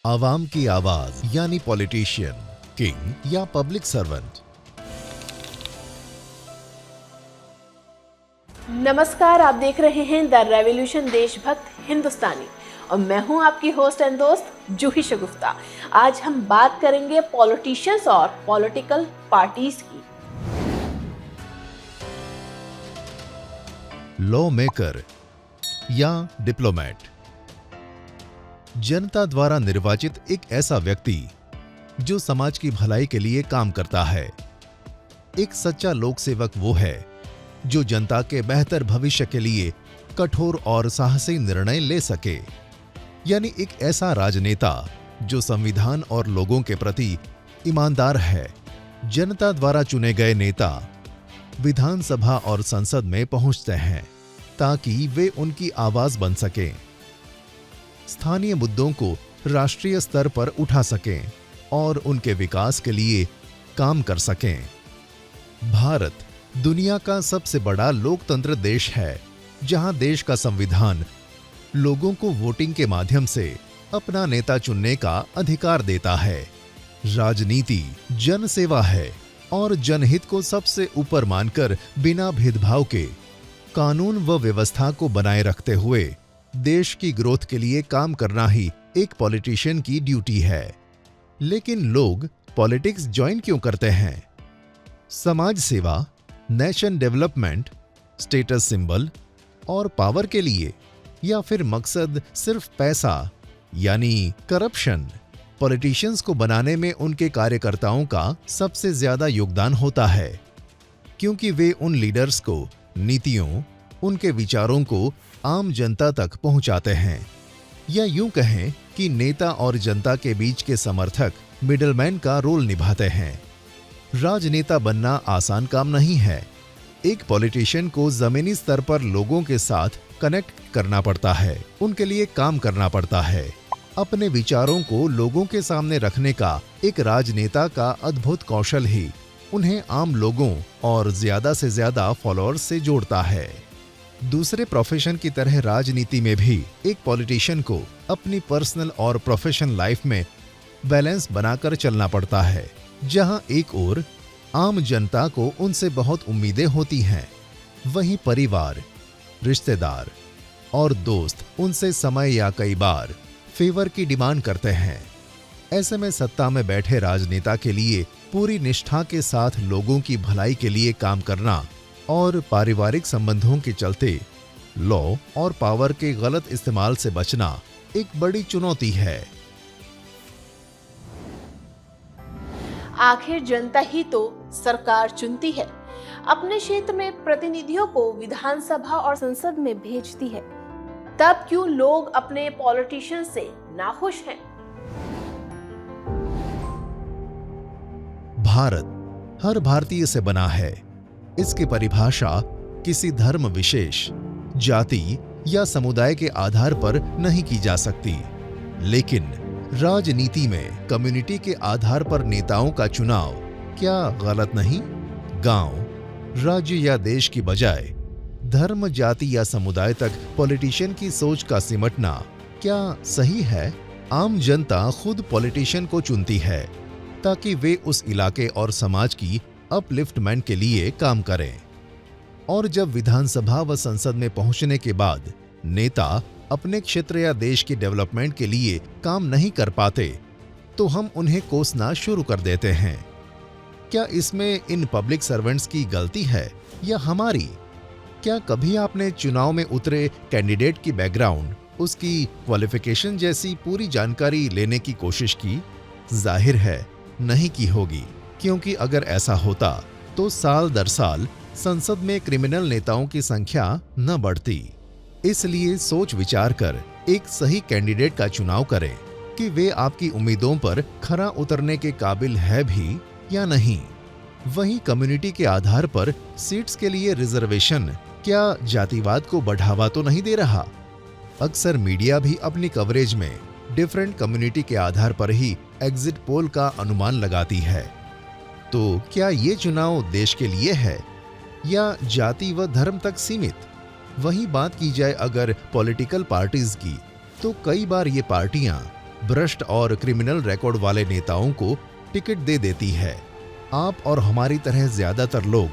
आवाम की आवाज यानी पॉलिटिशियन, किंग या पब्लिक सर्वेंट। नमस्कार, आप देख रहे हैं द रेवोल्यूशन देशभक्त हिंदुस्तानी और मैं हूं आपकी होस्ट एंड दोस्त जूही शगुफ्ता। आज हम बात करेंगे पॉलिटिशियंस और पॉलिटिकल पार्टीज की। लॉ मेकर या डिप्लोमेट, जनता द्वारा निर्वाचित एक ऐसा व्यक्ति जो समाज की भलाई के लिए काम करता है। एक सच्चा लोक सेवक वो है जो जनता के बेहतर भविष्य के लिए कठोर और साहसी निर्णय ले सके, यानी एक ऐसा राजनेता जो संविधान और लोगों के प्रति ईमानदार है। जनता द्वारा चुने गए नेता विधानसभा और संसद में पहुंचते हैं ताकि वे उनकी आवाज बन सकें, स्थानीय मुद्दों को राष्ट्रीय स्तर पर उठा सकें और उनके विकास के लिए काम कर सकें। भारत दुनिया का सबसे बड़ा लोकतंत्र देश है, जहां देश का संविधान लोगों को वोटिंग के माध्यम से अपना नेता चुनने का अधिकार देता है। राजनीति जनसेवा है और जनहित को सबसे ऊपर मानकर बिना भेदभाव के कानून व व्यवस्था को बनाए रखते हुए देश की ग्रोथ के लिए काम करना ही एक पॉलिटिशियन की ड्यूटी है। लेकिन लोग पॉलिटिक्स ज्वाइन क्यों करते हैं? समाज सेवा, नेशन डेवलपमेंट, स्टेटस सिंबल और पावर के लिए, या फिर मकसद सिर्फ पैसा यानी करप्शन? पॉलिटिशियंस को बनाने में उनके कार्यकर्ताओं का सबसे ज्यादा योगदान होता है, क्योंकि वे उन लीडर्स को नीतियों, उनके विचारों को आम जनता तक पहुंचाते हैं, या यूं कहें कि नेता और जनता के बीच के समर्थक, मिडलमैन का रोल निभाते हैं। राजनेता बनना आसान काम नहीं है। एक पॉलिटिशियन को जमीनी स्तर पर लोगों के साथ कनेक्ट करना पड़ता है, उनके लिए काम करना पड़ता है। अपने विचारों को लोगों के सामने रखने का एक राजनेता का अद्भुत कौशल ही उन्हें आम लोगों और ज्यादा से ज्यादा फॉलोअर्स से जोड़ता है। दूसरे प्रोफेशन की तरह राजनीति में भी एक पॉलिटिशियन को अपनी पर्सनल और प्रोफेशनल लाइफ में बैलेंस बनाकर चलना पड़ता है। जहां एक ओर आम जनता को उनसे बहुत उम्मीदें होती हैं, वहीं परिवार, रिश्तेदार और दोस्त उनसे समय या कई बार फेवर की डिमांड करते हैं। ऐसे में सत्ता में बैठे राजनेता के लिए पूरी निष्ठा के साथ लोगों की भलाई के लिए काम करना और पारिवारिक संबंधों के चलते लॉ और पावर के गलत इस्तेमाल से बचना एक बड़ी चुनौती है। आखिर जनता ही तो सरकार चुनती है, अपने क्षेत्र में प्रतिनिधियों को विधानसभा और संसद में भेजती है। तब क्यों लोग अपने पॉलिटिशियन से नाखुश हैं? भारत हर भारतीय से बना है। इसकी परिभाषा किसी धर्म विशेष, जाति या समुदाय के आधार पर नहीं की जा सकती, लेकिन राजनीति में कम्युनिटी के आधार पर नेताओं का चुनाव क्या गलत नहीं? गांव, राज्य या देश की बजाय धर्म, जाति या समुदाय तक पॉलिटिशियन की सोच का सिमटना क्या सही है? आम जनता खुद पॉलिटिशियन को चुनती है ताकि वे उस इलाके और समाज की अपलिफ्टमेंट के लिए काम करें। और जब विधानसभा व संसद में पहुंचने के बाद नेता अपने क्षेत्र या देश के डेवलपमेंट के लिए काम नहीं कर पाते, तो हम उन्हें कोसना शुरू कर देते हैं। क्या इसमें इन पब्लिक सर्वेंट्स की गलती है या हमारी? क्या कभी आपने चुनाव में उतरे कैंडिडेट की बैकग्राउंड, उसकी क्वालिफिकेशन जैसी पूरी जानकारी लेने की कोशिश की? जाहिर है नहीं की होगी, क्योंकि अगर ऐसा होता तो साल दर साल संसद में क्रिमिनल नेताओं की संख्या न बढ़ती। इसलिए सोच विचार कर एक सही कैंडिडेट का चुनाव करें कि वे आपकी उम्मीदों पर खरा उतरने के काबिल है भी या नहीं। वहीं कम्युनिटी के आधार पर सीट्स के लिए रिजर्वेशन क्या जातिवाद को बढ़ावा तो नहीं दे रहा? अक्सर मीडिया भी अपनी कवरेज में डिफरेंट कम्युनिटी के आधार पर ही एग्जिट पोल का अनुमान लगाती है। तो क्या ये चुनाव देश के लिए है या जाति व धर्म तक सीमित? वहीं बात की जाए अगर पॉलिटिकल पार्टीज की, तो कई बार ये पार्टियां भ्रष्ट और क्रिमिनल रिकॉर्ड वाले नेताओं को टिकट दे देती है। आप और हमारी तरह ज्यादातर लोग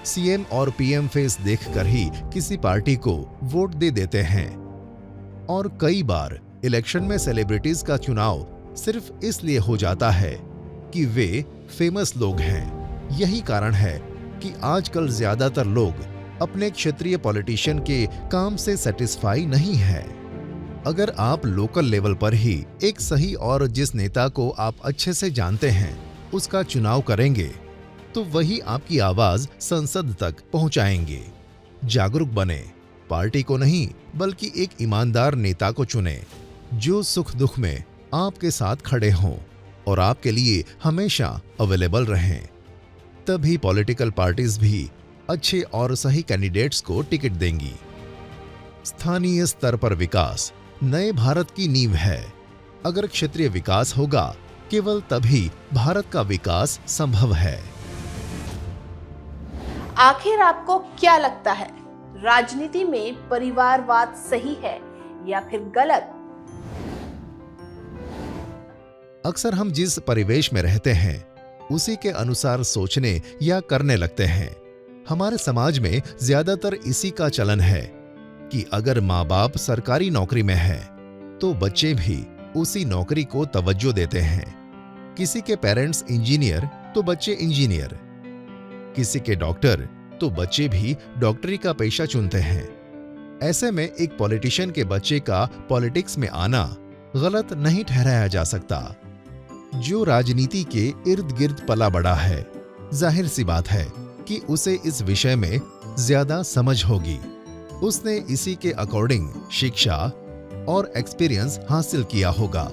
सीएम और पीएम फेस देखकर ही किसी पार्टी को वोट दे देते हैं। और कई बार इलेक्शन में सेलिब्रिटीज का चुनाव सिर्फ इसलिए हो जाता है कि वे फेमस लोग हैं। यही कारण है कि आजकल ज्यादातर लोग अपने क्षेत्रीय पॉलिटिशियन के काम से सेटिस्फाई नहीं है। अगर आप लोकल लेवल पर ही एक सही और जिस नेता को आप अच्छे से जानते हैं उसका चुनाव करेंगे तो वही आपकी आवाज संसद तक पहुंचाएंगे। जागरूक बने, पार्टी को नहीं बल्कि एक ईमानदार नेता को चुने जो सुख दुख में आपके साथ खड़े हों और आपके लिए हमेशा अवेलेबल रहें। तभी पॉलिटिकल पार्टीज भी अच्छे और सही कैंडिडेट्स को टिकट देंगी। स्थानीय स्तर पर विकास नए भारत की नींव है। अगर क्षेत्रीय विकास होगा केवल तभी भारत का विकास संभव है। आखिर आपको क्या लगता है, राजनीति में परिवारवाद सही है या फिर गलत? अक्सर हम जिस परिवेश में रहते हैं उसी के अनुसार सोचने या करने लगते हैं। हमारे समाज में ज्यादातर इसी का चलन है कि अगर माँ बाप सरकारी नौकरी में है तो बच्चे भी उसी नौकरी को तवज्जो देते हैं। किसी के पेरेंट्स इंजीनियर तो बच्चे इंजीनियर, किसी के डॉक्टर तो बच्चे भी डॉक्टरी का पेशा चुनते हैं। ऐसे में एक पॉलिटिशियन के बच्चे का पॉलिटिक्स में आना गलत नहीं ठहराया जा सकता। जो राजनीति के इर्द गिर्द पला बड़ा है, जाहिर सी बात है कि उसे इस विषय में ज्यादा समझ होगी। उसने इसी के अकॉर्डिंग शिक्षा और एक्सपीरियंस हासिल किया होगा।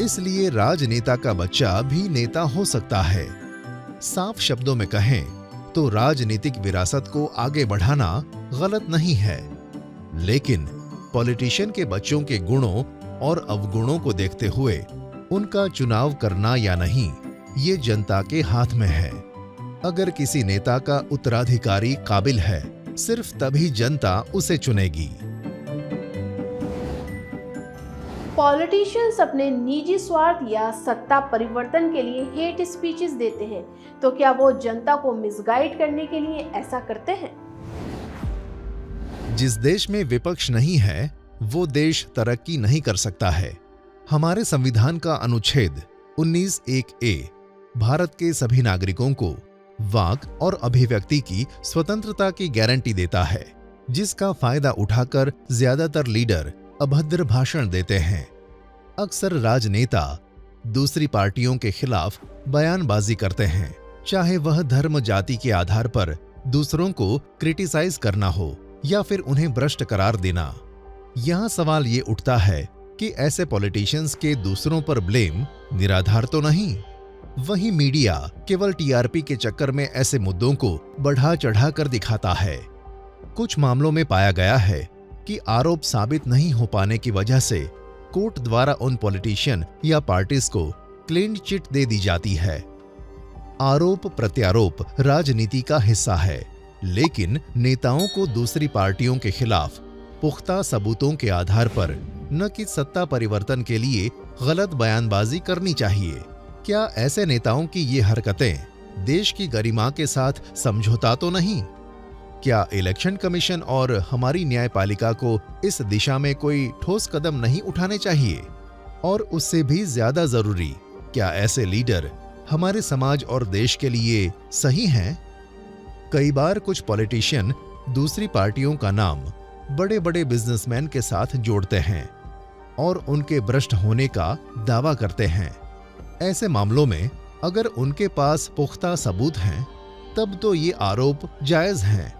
इसलिए राजनेता का बच्चा भी नेता हो सकता है। साफ शब्दों में कहें तो राजनीतिक विरासत को आगे बढ़ाना गलत नहीं है, लेकिन पॉलिटिशियन के बच्चों के गुणों और अवगुणों को देखते हुए उनका चुनाव करना या नहीं, ये जनता के हाथ में है। अगर किसी नेता का उत्तराधिकारी काबिल है, सिर्फ तभी जनता उसे चुनेगी। पॉलिटिशियंस अपने निजी स्वार्थ या सत्ता परिवर्तन के लिए हेट स्पीचेस देते हैं, तो क्या वो जनता को मिसगाइड करने के लिए ऐसा करते हैं? जिस देश में विपक्ष नहीं है, वो देश तरक्की नहीं कर सकता है। हमारे संविधान का अनुच्छेद 19(1)(a) भारत के सभी नागरिकों को वाक और अभिव्यक्ति की स्वतंत्रता की गारंटी देता है, जिसका फायदा उठाकर ज्यादातर लीडर अभद्र भाषण देते हैं। अक्सर राजनेता दूसरी पार्टियों के खिलाफ बयानबाजी करते हैं, चाहे वह धर्म जाति के आधार पर दूसरों को क्रिटिसाइज करना हो या फिर उन्हें भ्रष्ट करार देना। यहाँ सवाल ये उठता है कि ऐसे पॉलिटिशियंस के दूसरों पर ब्लेम निराधार तो नहीं। वहीं मीडिया केवल टीआरपी के चक्कर में ऐसे मुद्दों को बढ़ा चढ़ा कर दिखाता है। कुछ मामलों में पाया गया है कि आरोप साबित नहीं हो पाने की वजह से कोर्ट द्वारा उन पॉलिटिशियन या पार्टीज को क्लीन चिट दे दी जाती है। आरोप प्रत्यारोप राजनीति का हिस्सा है, लेकिन नेताओं को दूसरी पार्टियों के खिलाफ पुख्ता सबूतों के आधार पर न कि सत्ता परिवर्तन के लिए गलत बयानबाजी करनी चाहिए। क्या ऐसे नेताओं की ये हरकतें देश की गरिमा के साथ समझौता तो नहीं? क्या इलेक्शन कमीशन और हमारी न्यायपालिका को इस दिशा में कोई ठोस कदम नहीं उठाने चाहिए? और उससे भी ज्यादा जरूरी, क्या ऐसे लीडर हमारे समाज और देश के लिए सही हैं? कई बार कुछ पॉलिटिशियन दूसरी पार्टियों का नाम बड़े बड़े बिजनेसमैन के साथ जोड़ते हैं और उनके भ्रष्ट होने का दावा करते हैं। ऐसे मामलों में अगर उनके पास पुख्ता सबूत हैं, तब तो ये आरोप जायज हैं।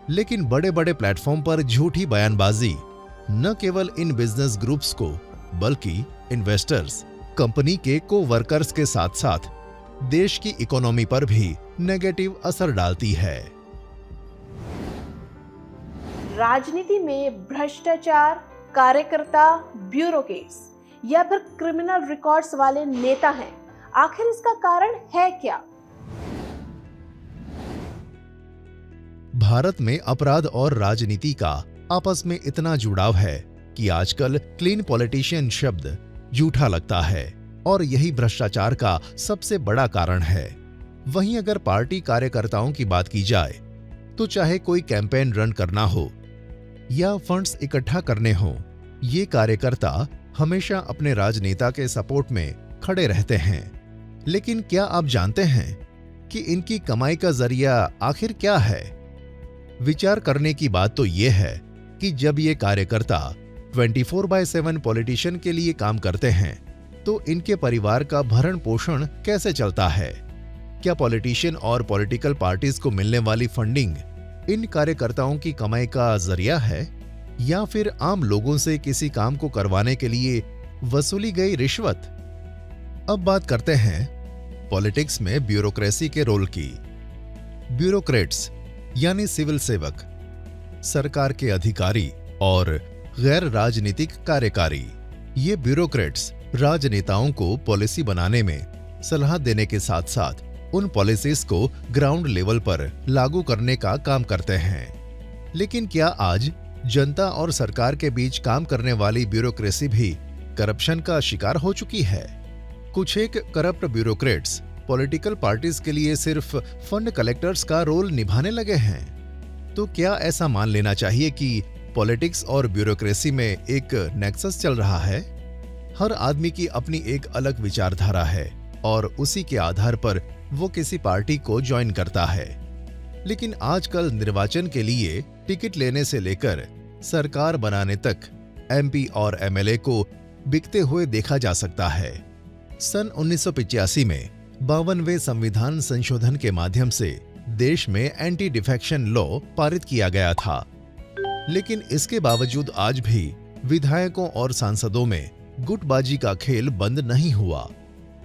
लेकिन बड़े बड़े प्लेटफॉर्म पर झूठी बयानबाजी न केवल इन बिजनेस ग्रुप्स को बल्कि इन्वेस्टर्स, कंपनी के को-वर्कर्स के साथ साथ देश की इकोनॉमी पर भी नेगेटिव असर डालती है। राजनीति में भ्रष्टाचार, कार्यकर्ता ब्यूरोक्रेट्स या फिर क्रिमिनल रिकॉर्ड्स वाले नेता हैं, आखिर इसका कारण है क्या? भारत में अपराध और राजनीति का आपस में इतना जुड़ाव है कि आजकल क्लीन पॉलिटिशियन शब्द झूठा लगता है और यही भ्रष्टाचार का सबसे बड़ा कारण है। वहीं अगर पार्टी कार्यकर्ताओं की बात की जाए तो चाहे कोई कैंपेन रन करना हो या फंड्स इकट्ठा करने हो, ये कार्यकर्ता हमेशा अपने राजनेता के सपोर्ट में खड़े रहते हैं। लेकिन क्या आप जानते हैं कि इनकी कमाई का जरिया आखिर क्या है? विचार करने की बात तो यह है कि जब ये कार्यकर्ता 24/7 पॉलिटिशियन के लिए काम करते हैं तो इनके परिवार का भरण पोषण कैसे चलता है? क्या पॉलिटिशियन और पॉलिटिकल पार्टीज को मिलने वाली फंडिंग इन कार्यकर्ताओं की कमाई का जरिया है या फिर आम लोगों से किसी काम को करवाने के लिए वसूली गई रिश्वत? अब बात करते हैं पॉलिटिक्स में ब्यूरोक्रेसी के रोल की। ब्यूरोक्रेट्स यानी सिविल सेवक, सरकार के अधिकारी और गैर राजनीतिक कार्यकारी। ये ब्यूरोक्रेट्स राजनेताओं को पॉलिसी बनाने में सलाह देने के साथ साथ उन पॉलिसीज को ग्राउंड लेवल पर लागू करने का काम करते हैं। लेकिन क्या आज जनता और सरकार के बीच काम करने वाली ब्यूरोक्रेसी भी करप्शन का शिकार हो चुकी है? कुछ एक करप्ट ब्यूरोक्रेट्स पॉलिटिकल पार्टीज के लिए सिर्फ फंड कलेक्टर्स का रोल निभाने लगे हैं। तो क्या ऐसा मान लेना चाहिए कि पॉलिटिक्स और ब्यूरोक्रेसी में एक नेक्सस चल रहा है? हर आदमी की अपनी एक अलग विचारधारा है और उसी के आधार पर वो किसी पार्टी को ज्वाइन करता है। लेकिन आजकल निर्वाचन के लिए टिकट लेने से लेकर सरकार बनाने तक एमपी और एमएलए को बिकते हुए देखा जा सकता है। सन 1985 में 52वें संविधान संशोधन के माध्यम से देश में एंटी डिफेक्शन लॉ पारित किया गया था। लेकिन इसके बावजूद आज भी विधायकों और सांसदों में गुटबाजी का खेल बंद नहीं हुआ।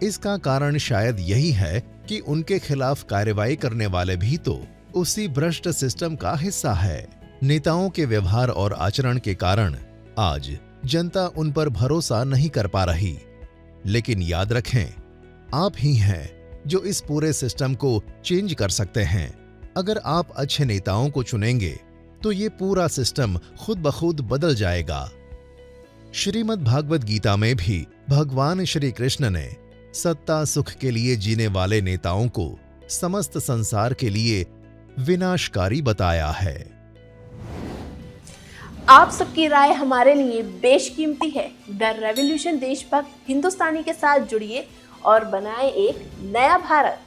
इसका कारण शायद यही है कि उनके खिलाफ कार्रवाई करने वाले भी तो उसी भ्रष्ट सिस्टम का हिस्सा है। नेताओं के व्यवहार और आचरण के कारण आज जनता उन पर भरोसा नहीं कर पा रही। लेकिन याद रखें, आप ही हैं जो इस पूरे सिस्टम को चेंज कर सकते हैं। अगर आप अच्छे नेताओं को चुनेंगे तो ये पूरा सिस्टम खुद ब खुद बदल जाएगा। श्रीमद् भागवत गीता में भी भगवान श्री कृष्ण ने सत्ता सुख के लिए जीने वाले नेताओं को समस्त संसार के लिए विनाशकारी बताया है। आप सबकी राय हमारे लिए बेशकीमती है। द रेवोल्यूशन देशभक्त हिंदुस्तानी के साथ जुड़िए और बनाएं एक नया भारत।